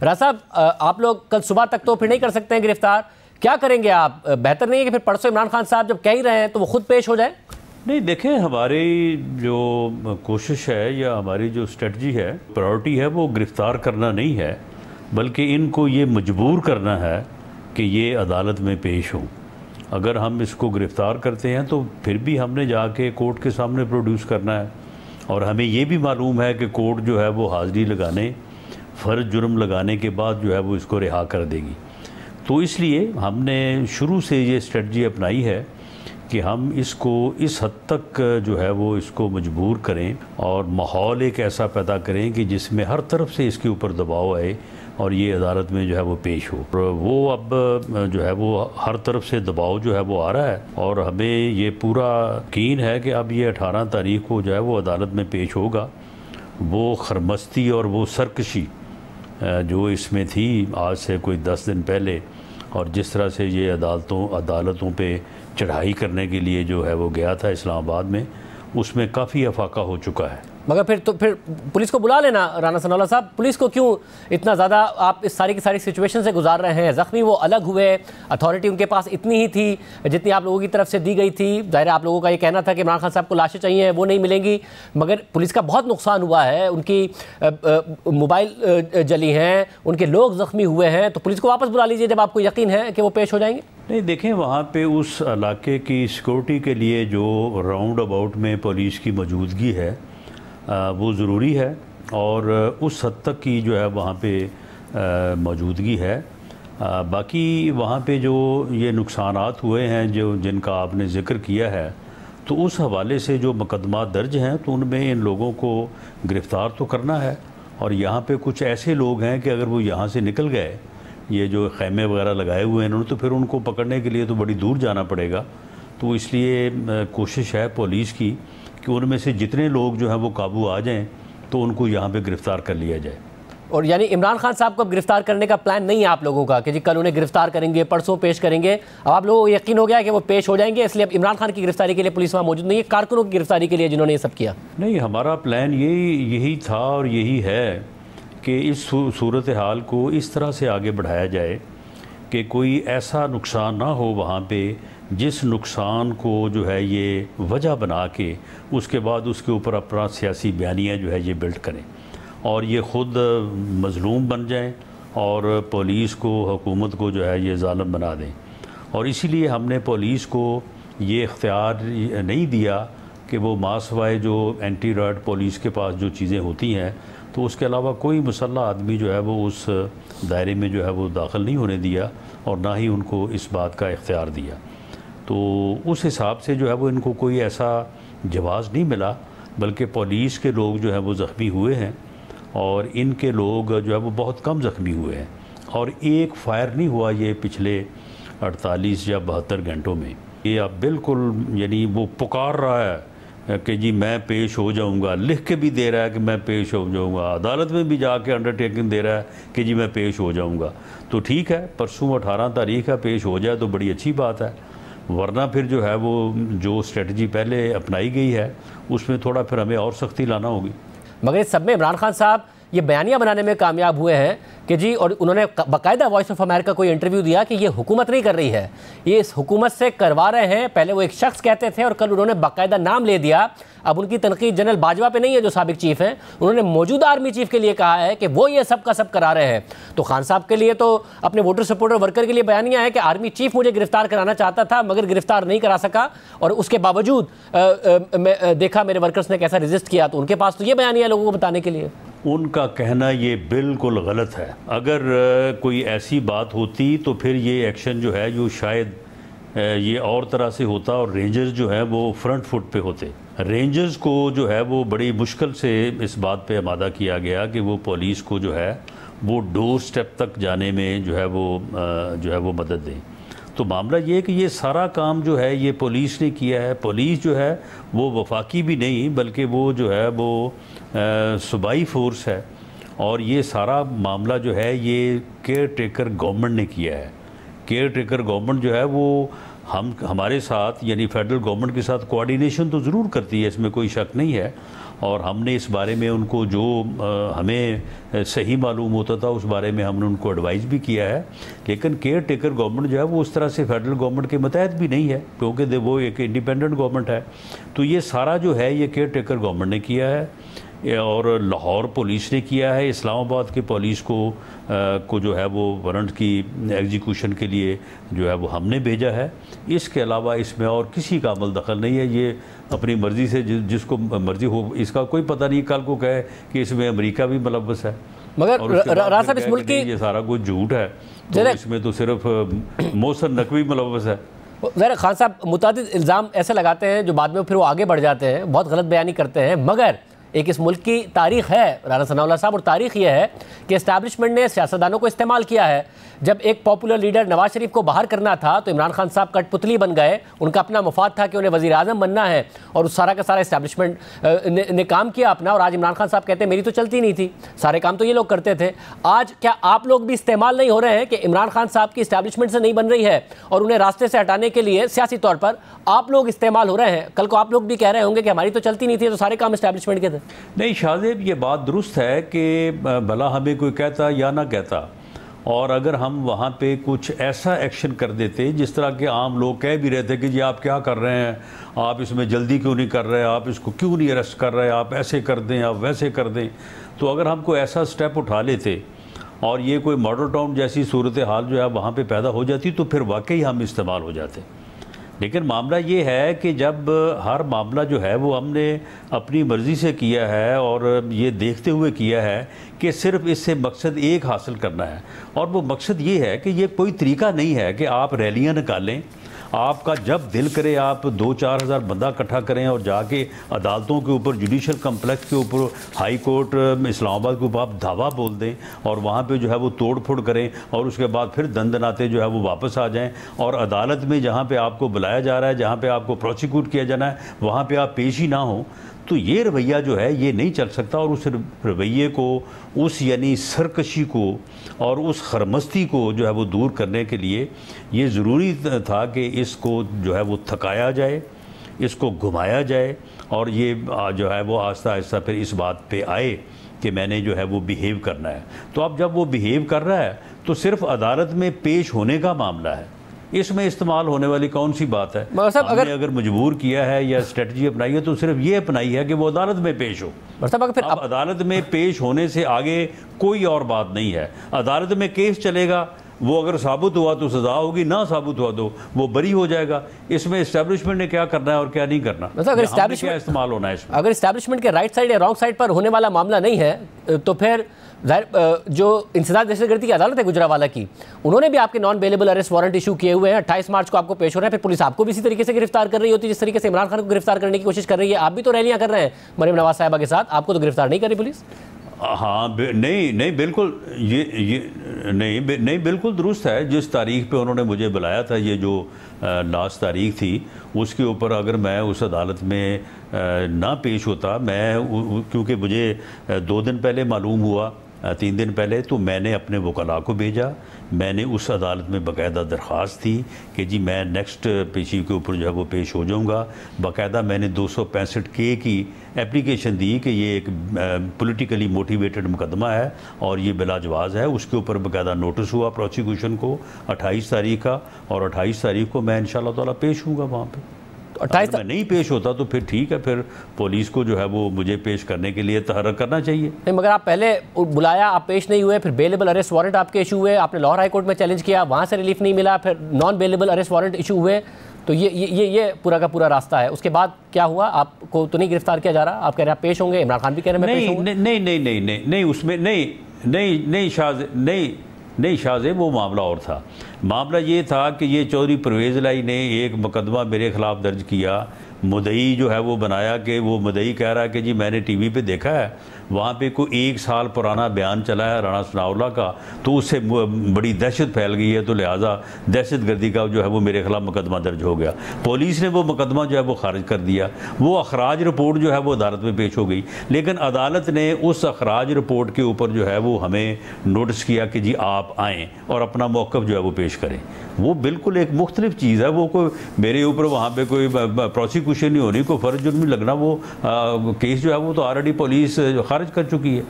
राज साहब, आप लोग कल सुबह तक तो फिर नहीं कर सकते हैं गिरफ्तार, क्या करेंगे आप? बेहतर नहीं है कि फिर परसों इमरान खान साहब जब कह ही रहे हैं तो वो खुद पेश हो जाए? नहीं, देखें, हमारी जो कोशिश है या हमारी जो स्ट्रेटजी है, प्रायोरिटी है, वो गिरफ़्तार करना नहीं है, बल्कि इनको ये मजबूर करना है कि ये अदालत में पेश हों। अगर हम इसको गिरफ़्तार करते हैं तो फिर भी हमने जाके कोर्ट के सामने प्रोड्यूस करना है, और हमें ये भी मालूम है कि कोर्ट जो है वो हाज़िरी लगाने, फ़र्ज जुर्म लगाने के बाद जो है वो इसको रिहा कर देगी। तो इसलिए हमने शुरू से ये स्ट्रेटजी अपनाई है कि हम इसको इस हद तक जो है वो इसको मजबूर करें और माहौल एक ऐसा पैदा करें कि जिसमें हर तरफ से इसके ऊपर दबाव आए और ये अदालत में जो है वो पेश हो। वो अब जो है वो हर तरफ से दबाव जो है वो आ रहा है, और हमें ये पूरा यकीन है कि अब ये 18 तारीख को जो है वो अदालत में पेश होगा। वो खरमस्ती और वो सरकशी जो इसमें थी आज से कोई 10 दिन पहले, और जिस तरह से ये अदालतों पे चढ़ाई करने के लिए जो है वो गया था इस्लामाबाद में, उसमें काफ़ी अफाका हो चुका है। मगर फिर पुलिस को बुला लेना राना सनाउल्लाह साहब। पुलिस को क्यों इतना ज़्यादा आप इस सारी की सारी सिचुएशन से गुजार रहे हैं? ज़ख्मी वो अलग हुए, अथॉरिटी उनके पास इतनी ही थी जितनी आप लोगों की तरफ से दी गई थी। ज़ाहिर है आप लोगों का ये कहना था कि इमरान खान साहब को लाशें चाहिए, वो नहीं मिलेंगी, मगर पुलिस का बहुत नुकसान हुआ है, उनकी मोबाइल जली हैं, उनके लोग ज़ख्मी हुए हैं, तो पुलिस को वापस बुला लीजिए जब आपको यकीन है कि वो पेश हो जाएंगे। नहीं, देखें, वहाँ पे उस इलाके की सिक्योरिटी के लिए जो राउंड अबाउट में पुलिस की मौजूदगी है वो ज़रूरी है, और उस हद तक की जो है वहाँ पे मौजूदगी है। बाकी वहाँ पे जो ये नुकसानात हुए हैं जो जिनका आपने ज़िक्र किया है, तो उस हवाले से जो मुकदमा दर्ज हैं तो उनमें इन लोगों को गिरफ़्तार तो करना है। और यहाँ पे कुछ ऐसे लोग हैं कि अगर वो यहाँ से निकल गए, ये जो ख़ैमे वगैरह लगाए हुए हैं इन्होंने, तो फिर उनको पकड़ने के लिए तो बड़ी दूर जाना पड़ेगा। तो इसलिए कोशिश है पुलिस की कि उनमें से जितने लोग जो हैं वो काबू आ जाएं तो उनको यहाँ पे गिरफ़्तार कर लिया जाए। और यानी इमरान खान साहब को गिरफ्तार करने का प्लान नहीं है आप लोगों का कि जी कल उन्हें गिरफ्तार करेंगे, परसों पेश करेंगे? अब आप लोगों को यकीन हो गया कि वो पेश हो जाएंगे, इसलिए अब इमरान खान की गिरफ्तारी के लिए पुलिस वहाँ मौजूद नहीं है, कारकुनों की गिरफ्तारी के लिए जिन्होंने ये सब किया? नहीं, हमारा प्लान यही था और यही है कि इस सूरत हाल को इस तरह से आगे बढ़ाया जाए कि कोई ऐसा नुकसान ना हो वहाँ पे जिस नुकसान को जो है ये वजह बना के उसके बाद उसके ऊपर अपना सियासी बयानिया जो है ये बिल्ड करें और ये ख़ुद मज़लूम बन जाएं और पुलिस को, हुकूमत को जो है ये ज़ालिम बना दें। और इसीलिए हमने पुलिस को ये इख्तियार नहीं दिया कि वो मासवाए जो एंटी राइट पुलिस के पास जो चीज़ें होती हैं तो उसके अलावा कोई मुसल्लह आदमी जो है वो उस दायरे में जो है वो दाखिल नहीं होने दिया और ना ही उनको इस बात का इख्तियार दिया। तो उस हिसाब से जो है वो इनको कोई ऐसा जवाज़ नहीं मिला, बल्कि पुलिस के लोग जो है वो ज़ख्मी हुए हैं और इनके लोग जो है वो बहुत कम ज़ख्मी हुए हैं, और एक फायर नहीं हुआ ये पिछले 48 या 72 घंटों में। ये अब बिल्कुल यानी वो पुकार रहा है कि जी मैं पेश हो जाऊंगा, लिख के भी दे रहा है कि मैं पेश हो जाऊंगा, अदालत में भी जाके अंडरटेकिंग दे रहा है कि जी मैं पेश हो जाऊंगा। तो ठीक है, परसों 18 तारीख का पेश हो जाए तो बड़ी अच्छी बात है, वरना फिर जो है वो जो स्ट्रेटजी पहले अपनाई गई है उसमें थोड़ा फिर हमें और सख्ती लाना होगी। मगर इस सब में इमरान खान साहब ये बयानिया बनाने में कामयाब हुए हैं कि जी, और उन्होंने बाकायदा वॉइस ऑफ अमेरिका को इंटरव्यू दिया कि ये हुकूमत नहीं कर रही है, ये इस हुकूमत से करवा रहे हैं। पहले वो एक शख्स कहते थे और कल उन्होंने बाकायदा नाम ले दिया। अब उनकी तनकीद जनरल बाजवा पे नहीं है जो साबिक चीफ हैं, उन्होंने मौजूदा आर्मी चीफ के लिए कहा है कि वो ये सब का सब करा रहे हैं। तो खान साहब के लिए तो अपने वोटर सपोर्टर वर्कर के लिए बयानिया है कि आर्मी चीफ मुझे गिरफ्तार कराना चाहता था मगर गिरफ्तार नहीं करा सका, और उसके बावजूद देखा मेरे वर्कर्स ने कैसा रजिस्ट किया। तो उनके पास तो ये बयानिया लोगों को बताने के लिए। उनका कहना ये बिल्कुल गलत है। अगर कोई ऐसी बात होती तो फिर ये एक्शन जो है जो शायद ये और तरह से होता और रेंजर्स जो है वो फ्रंट फुट पे होते। रेंजर्स को जो है वो बड़ी मुश्किल से इस बात पे आमादा किया गया कि वो पुलिस को जो है वो डोर स्टेप तक जाने में जो है वो मदद दें। तो मामला ये है कि ये सारा काम जो है ये पुलिस ने किया है। पुलिस जो है वो वफाकी भी नहीं बल्कि वो जो है वो सूबाई फोर्स है, और ये सारा मामला जो है ये केयर टेकर गवर्नमेंट ने किया है। केयर टेकर गवर्नमेंट जो है वो हमारे साथ यानी फेडरल गवर्नमेंट के साथ कोऑर्डिनेशन तो ज़रूर करती है, इसमें कोई शक नहीं है। और हमने इस बारे में उनको जो हमें सही मालूम होता था उस बारे में हमने उनको एडवाइस भी किया है। लेकिन केयर टेकर गवर्नमेंट जो है वो उस तरह से फेडरल गवर्नमेंट के मतहत भी नहीं है, क्योंकि वो एक इंडिपेंडेंट गवर्नमेंट है। तो ये सारा जो है ये केयर टेकर गवर्नमेंट ने किया है, और लाहौर पुलिस ने किया है। इस्लामाबाद की पुलिस को जो है वो वारंट की एग्जीक्यूशन के लिए जो है वो हमने भेजा है। इसके अलावा इसमें और किसी का अमल दखल नहीं है। ये अपनी मर्ज़ी से जिसको मर्ज़ी हो, इसका कोई पता नहीं कल को कहे कि इसमें अमेरिका भी मुलव्वस है। मगर राज साहब, इस मुल्क की ये सारा कुछ झूठ है, तो इसमें तो सिर्फ मोहसिन नकवी मुलव्वस है। ज़रा खान साहब मुतादिद इल्ज़ाम ऐसे लगाते हैं जो बाद में फिर वो आगे बढ़ जाते हैं, बहुत गलत बयानी करते हैं। मगर एक इस मुल्क की तारीख है राना सनाउल्लाह साहब, और तारीख ये है कि इस्टेब्लिशमेंट ने सियासतदानों को इस्तेमाल किया है। जब एक पॉपुलर लीडर नवाज शरीफ को बाहर करना था तो इमरान खान साहब कठपुतली बन गए। उनका अपना मफाद था कि उन्हें वज़ीर आज़म बनना है, और उस सारा का सारा इस्टेब्लिशमेंट ने काम किया अपना। और आज इमरान खान साहब कहते हैं मेरी तो चलती नहीं थी, सारे काम तो ये लोग करते थे। आज क्या आप लोग भी इस्तेमाल नहीं हो रहे हैं कि इमरान खान साहब की इस्टेब्लिशमेंट से नहीं बन रही है और उन्हें रास्ते से हटाने के लिए सियासी तौर पर आप लोग इस्तेमाल हो रहे हैं? कल को आप लोग भी कह रहे होंगे कि हमारी तो चलती नहीं थी, तो सारे काम इस्टेब्लिशमेंट के थे। नहीं शाहजेब, ये बात दुरुस्त है कि भला हमें कोई कहता या ना कहता, और अगर हम वहाँ पे कुछ ऐसा एक्शन कर देते जिस तरह के आम लोग कह भी रहे थे कि जी आप क्या कर रहे हैं, आप इसमें जल्दी क्यों नहीं कर रहे, आप इसको क्यों नहीं अरेस्ट कर रहे, आप ऐसे कर दें, आप वैसे कर दें, तो अगर हम कोई ऐसा स्टेप उठा लेते और ये कोई मॉडल टाउन जैसी सूरत हाल जो है वहाँ पे पैदा हो जाती, तो फिर वाकई हम इस्तेमाल हो जाते। लेकिन मामला ये है कि जब हर मामला जो है वो हमने अपनी मर्ज़ी से किया है और ये देखते हुए किया है कि सिर्फ इससे मकसद एक हासिल करना है, और वो मकसद ये है कि ये कोई तरीका नहीं है कि आप रैलियां निकालें, आपका जब दिल करे आप 2-4 हज़ार बंदा इकट्ठा करें और जाके अदालतों के ऊपर, जुडिशल कम्प्लेक्स के ऊपर, हाई कोर्ट इस्लामाबाद के ऊपर आप धावा बोल दें और वहाँ पे जो है वो तोड़ फोड़ करें, और उसके बाद फिर दंदनाते जो है वो वापस आ जाएं, और अदालत में जहाँ पे आपको बुलाया जा रहा है, जहाँ पे आपको प्रोसिक्यूट किया जाना है, वहाँ पे आप पेश ही ना हो। तो ये रवैया जो है ये नहीं चल सकता, और उस रवैये को, उस यानी सरकशी को और उस खरमस्ती को जो है वो दूर करने के लिए ये ज़रूरी था कि इसको जो है वो थकाया जाए, इसको घुमाया जाए, और ये जो है वो आहिस्ता आहिस्ता फिर इस बात पे आए कि मैंने जो है वो बिहेव करना है। तो अब जब वो बिहेव कर रहा है तो सिर्फ अदालत में पेश होने का मामला है, इसमें इस्तेमाल होने वाली कौन सी बात है। हमने अगर मजबूर किया है या स्ट्रेटजी अपनाई है तो सिर्फ ये अपनाई है कि वो अदालत में पेश हो। फिर अब अदालत में पेश होने से आगे कोई और बात नहीं है। अदालत में केस चलेगा, वो अगर साबित हुआ तो सजा होगी, ना साबित हुआ तो वो बरी हो जाएगा। इसमें इस्टेब्लिशमेंट ने क्या करना है और क्या नहीं करना, अगर क्या इस्तेमाल होना है इसमें। अगर इस्टेब्लिशमेंट के राइट साइड या रॉन्ग साइड पर होने वाला मामला नहीं है तो फिर जो इंसदाद दहशतगर्दी की अदालत है गुजरावाला की, उन्होंने भी आपके non bailable arrest warrant issue किए हुए हैं। 28 मार्च को आपको पेश हो रहा है, फिर पुलिस आपको भी इसी तरीके से गिरफ्तार कर रही होती है जिस तरीके से इमरान खान को गिरफ्तार करने की कोशिश कर रही है। आप भी तो रैलियां कर रहे हैं मरीम नवाज साहिबा के साथ, आपको तो गिरफ्तार नहीं कर रही पुलिस। हाँ नहीं बिल्कुल, ये नहीं बिल्कुल दुरुस्त है। जिस तारीख पे उन्होंने मुझे बुलाया था, ये जो लास्ट तारीख थी, उसके ऊपर अगर मैं उस अदालत में ना पेश होता, मैं क्योंकि मुझे 2 दिन पहले मालूम हुआ, 3 दिन पहले, तो मैंने अपने वकला को भेजा। मैंने उस अदालत में बाकायदा दरख्वास्त थी कि जी मैं नेक्स्ट पेशी के ऊपर जो है वो पेश हो जाऊंगा। बाकायदा मैंने 265 के की एप्लीकेशन दी कि ये एक पॉलिटिकली मोटिवेटेड मुकदमा है और ये बिलाजवाज़ है। उसके ऊपर बाकायदा नोटिस हुआ प्रोसिक्यूशन को 28 तारीख का, और 28 तारीख को मैं इंशाल्लाह ताला पेश हूँगा वहाँ पर। अगर मैं नहीं पेश होता तो फिर ठीक है, फिर पुलिस को जो है वो मुझे पेश करने के लिए तहरीक करना चाहिए। नहीं, मगर आप पहले बुलाया, आप पेश नहीं हुए, फिर बेलेबल अरेस्ट वारंट आपके इशू हुए, आपने लाहौर हाई कोर्ट में चैलेंज किया, वहाँ से रिलीफ नहीं मिला, फिर non bailable arrest warrant issue हुए। तो ये पूरा का पूरा रास्ता है। उसके बाद क्या हुआ? आपको तो नहीं गिरफ्तार किया जा रहा, आप कह रहे हैं आप पेश होंगे, इमरान खान भी कह रहे हैं मैं पेश होंगे। नहीं उसमें नहीं शाहजेब, वो मामला और था। मामला ये था कि ये चौधरी परवेज़ इलाही ने एक मुकदमा मेरे ख़िलाफ़ दर्ज किया, मुदई जो है वो बनाया कि वो मुदई कह रहा है कि जी मैंने टीवी पे देखा है वहाँ पे कोई 1 साल पुराना बयान चला है राणा सनाउल्लाह का, तो उससे बड़ी दहशत फैल गई है, तो लिहाजा दहशत गर्दी का जो है वो मेरे खिलाफ मुकदमा दर्ज हो गया। पुलिस ने वो मुकदमा जो है वो खारिज कर दिया। वो अखराज रिपोर्ट जो है वो अदालत में पेश हो गई, लेकिन अदालत ने उस अखराज रिपोर्ट के ऊपर जो है वो हमें नोटिस किया कि जी आप आएँ और अपना मौक़िफ़ जो है वो पेश करें। वो बिल्कुल एक मुख्तलिफ चीज़ है। वो कोई मेरे ऊपर वहाँ पे कोई प्रोसिक्यूशन नहीं होनी, कोई फ़र्ज जुर्म नहीं लगना। वो केस जो है वो तो ऑलरेडी पुलिस खारिज कर चुकी है।